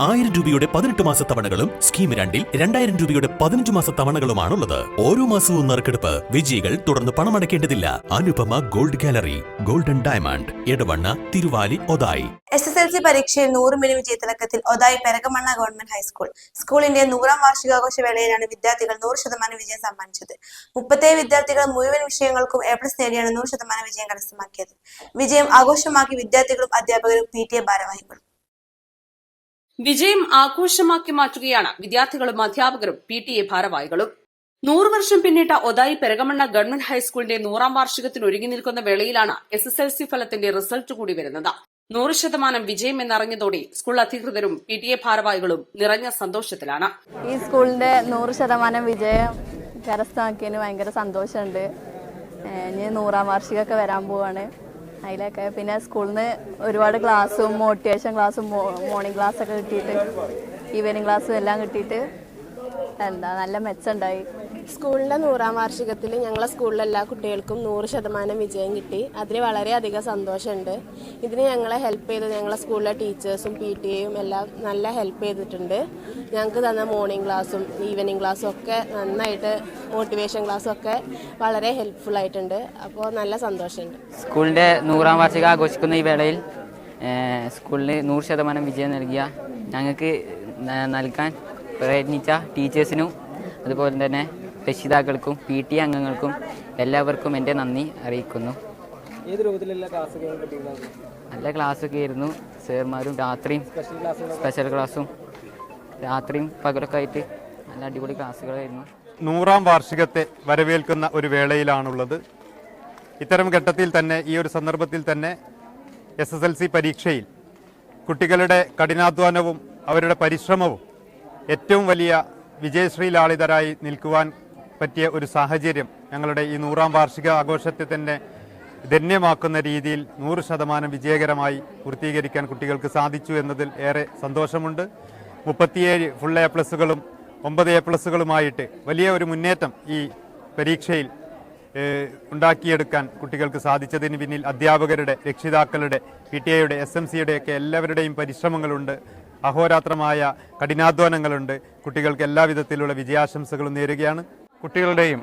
1000 രൂപയുടെ 18 മാസ തവണകളും സ്കീം 2-ൽ 2000 രൂപയുടെ 15 മാസ തവണകളുമാണുള്ളത്. ഓരോ മാസവും നറുക്കെടുപ്പ്. വിജയികൾ തുടർന്ന് പണമടയ്ക്കേണ്ടതില്ല. Anupama gold gallery, golden diamond, Edavanna, Thiruvali, Othayi. SSLC പരീക്ഷയിൽ 100 മില്യൺ വിജയത്തിളക്കത്തിൽ ഒതായി പെരകമണ്ണ ഗവൺമെന്റ് ഹൈസ്കൂൾ. സ്കൂളിന്റെ 100ാം വാർഷികാഘോഷ വേളയിലാണ് വിദ്യാർത്ഥികൾ 100% വിജയം സമ്മാനിച്ചത്. 37 വിദ്യാർത്ഥികൾ മുഴുവൻ വിഷയങ്ങൾക്കും A+ നേടിയാണ് 100% വിജയം കരസ്ഥമാക്കിയത്. വിജയം ആഘോഷമാക്കി വിദ്യാർത്ഥികളും അധ്യാപകരും PTA ഭാരവാഹികളും. വിജയം ആഘോഷമാക്കി മാറ്റുകയാണ് വിദ്യാർത്ഥികളും അധ്യാപകരും PTA ഭാരവാഹികളും. 100 വർഷം പിന്നിട്ട ഒതായി പെരകമണ്ണ ഗവൺമെന്റ് ഹൈസ്കൂളിന്റെ 100ാം വാർഷികത്തിന് ഒരുങ്ങി നിൽക്കുന്ന വേളയിലാണ് SSLC ഫലത്തിന്റെ റിസൾട്ട് കൂടി വരുന്നത്. 100% വിജയം എന്നറിഞ്ഞതോടെ സ്കൂൾ അധികൃതരും PTA ഭാരവാഹികളും നിറഞ്ഞ സന്തോഷത്തിലാണ്. ഈ സ്കൂളിന്റെ 100% വിജയം കരസ്ഥമാക്കിയതിന് ഭയങ്കര സന്തോഷമുണ്ട്. ഇനി 100ാം വാർഷികമൊക്കെ വരാൻ പോവാണ്. അതിലൊക്കെ പിന്നെ സ്കൂളിൽ നിന്ന് ഒരുപാട് ക്ലാസ്സും മോട്ടിവേഷൻ ക്ലാസ്സും മോർണിംഗ് ക്ലാസ്സൊക്കെ കിട്ടിയിട്ട് ഈവനിങ് ക്ലാസ്സും എല്ലാം കിട്ടിയിട്ട് നല്ല മെച്ചമുണ്ടായി. സ്കൂളിൻ്റെ 100ാം വാർഷികത്തിൽ ഞങ്ങളെ സ്കൂളിലെ എല്ലാ കുട്ടികൾക്കും 100% വിജയം കിട്ടി. അതിൽ വളരെയധികം സന്തോഷമുണ്ട്. ഇതിന് ഞങ്ങളെ ഹെൽപ്പ് ചെയ്ത് ഞങ്ങളെ സ്കൂളിലെ ടീച്ചേഴ്സും PTAയും എല്ലാം നല്ല ഹെൽപ്പ് ചെയ്തിട്ടുണ്ട്. ഞങ്ങൾക്ക് തന്ന മോർണിംഗ് ക്ലാസ്സും ഈവനിങ് ക്ലാസ്സും ഒക്കെ നന്നായിട്ട് മോട്ടിവേഷൻ ക്ലാസ്സും ഒക്കെ വളരെ ഹെൽപ്ഫുൾ ആയിട്ടുണ്ട്. അപ്പോൾ നല്ല സന്തോഷമുണ്ട്. സ്കൂളിൻ്റെ 100ാം വാർഷികം ആഘോഷിക്കുന്ന ഈ വേളയിൽ സ്കൂളിന് 100% വിജയം നൽകിയ ഞങ്ങൾക്ക് നൽകാൻ പ്രയത്നിച്ച ടീച്ചേഴ്സിനും അതുപോലെ തന്നെ രക്ഷിതാക്കൾക്കും PTA അംഗങ്ങൾക്കും എല്ലാവർക്കും എൻ്റെ നന്ദി അറിയിക്കുന്നു. നല്ല ക്ലാസ്സൊക്കെ ആയിരുന്നു. സാർമാരും രാത്രിയും സ്പെഷ്യൽ ക്ലാസ്സും രാത്രിയും പകലൊക്കെ ആയിട്ട് നല്ല അടിപൊളി ക്ലാസ്സുകളായിരുന്നു. 100ാം വാർഷികത്തെ വരവേൽക്കുന്ന ഒരു വേളയിലാണുള്ളത്. ഇത്തരം ഘട്ടത്തിൽ തന്നെ ഈ ഒരു സന്ദർഭത്തിൽ തന്നെ SSLC പരീക്ഷയിൽ കുട്ടികളുടെ കഠിനാധ്വാനവും അവരുടെ പരിശ്രമവും ഏറ്റവും വലിയ വിജയശ്രീലാളിതരായി നിൽക്കുവാൻ പറ്റിയ ഒരു സാഹചര്യം ഞങ്ങളുടെ ഈ 100ാം വാർഷിക ആഘോഷത്തെ തന്നെ ധന്യമാക്കുന്ന രീതിയിൽ 100% വിജയകരമായി പൂർത്തീകരിക്കാൻ കുട്ടികൾക്ക് സാധിച്ചു എന്നതിൽ ഏറെ സന്തോഷമുണ്ട്. 37 ഫുൾ A+കളും 9 A+കളുമായിട്ട് വലിയ ഒരു മുന്നേറ്റം ഈ പരീക്ഷയിൽ ഉണ്ടാക്കിയെടുക്കാൻ കുട്ടികൾക്ക് സാധിച്ചതിന് പിന്നിൽ അധ്യാപകരുടെ, രക്ഷിതാക്കളുടെ, PTAയുടെ, SMCയുടെ ഒക്കെ എല്ലാവരുടെയും പരിശ്രമങ്ങളുണ്ട്. അഹോരാത്രമായ കഠിനാധ്വാനങ്ങളുണ്ട്. കുട്ടികൾക്ക് എല്ലാവിധത്തിലുള്ള വിജയാശംസകളും നേരുകയാണ്. കുട്ടികളുടെയും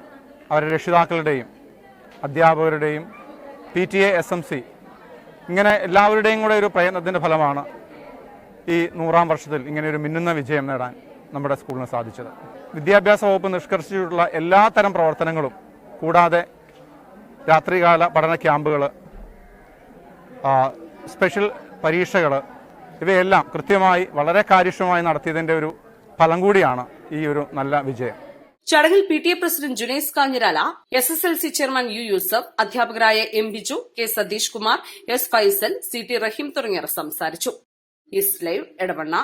അവരുടെ രക്ഷിതാക്കളുടെയും അധ്യാപകരുടെയും PTA, SMC ഇങ്ങനെ എല്ലാവരുടെയും കൂടെ ഒരു പ്രയത്നത്തിൻ്റെ ഫലമാണ് ഈ 100ാം വർഷത്തിൽ ഇങ്ങനെ ഒരു മിന്നുന്ന വിജയം നേടാൻ നമ്മുടെ സ്കൂളിന് സാധിച്ചത്. വിദ്യാഭ്യാസ വകുപ്പ് നിഷ്കർഷിച്ചിട്ടുള്ള എല്ലാ തരം പ്രവർത്തനങ്ങളും കൂടാതെ രാത്രികാല പഠന ക്യാമ്പുകൾ, സ്പെഷ്യൽ പരീക്ഷകൾ ഇവയെല്ലാം കൃത്യമായി വളരെ കാര്യക്ഷമമായി നടത്തിയതിൻ്റെ ഒരു ഫലം കൂടിയാണ് ഈ ഒരു നല്ല വിജയം. ചടങ്ങിൽ PTA president Junais Kanjirala, SSLC chairman U. Yusuf, അധ്യാപകരായ M. Biju, K. Satheesh Kumar, S. Faisal, CT റഹീം തുടങ്ങിയവർ സംസാരിച്ചു. East live, Edavanna.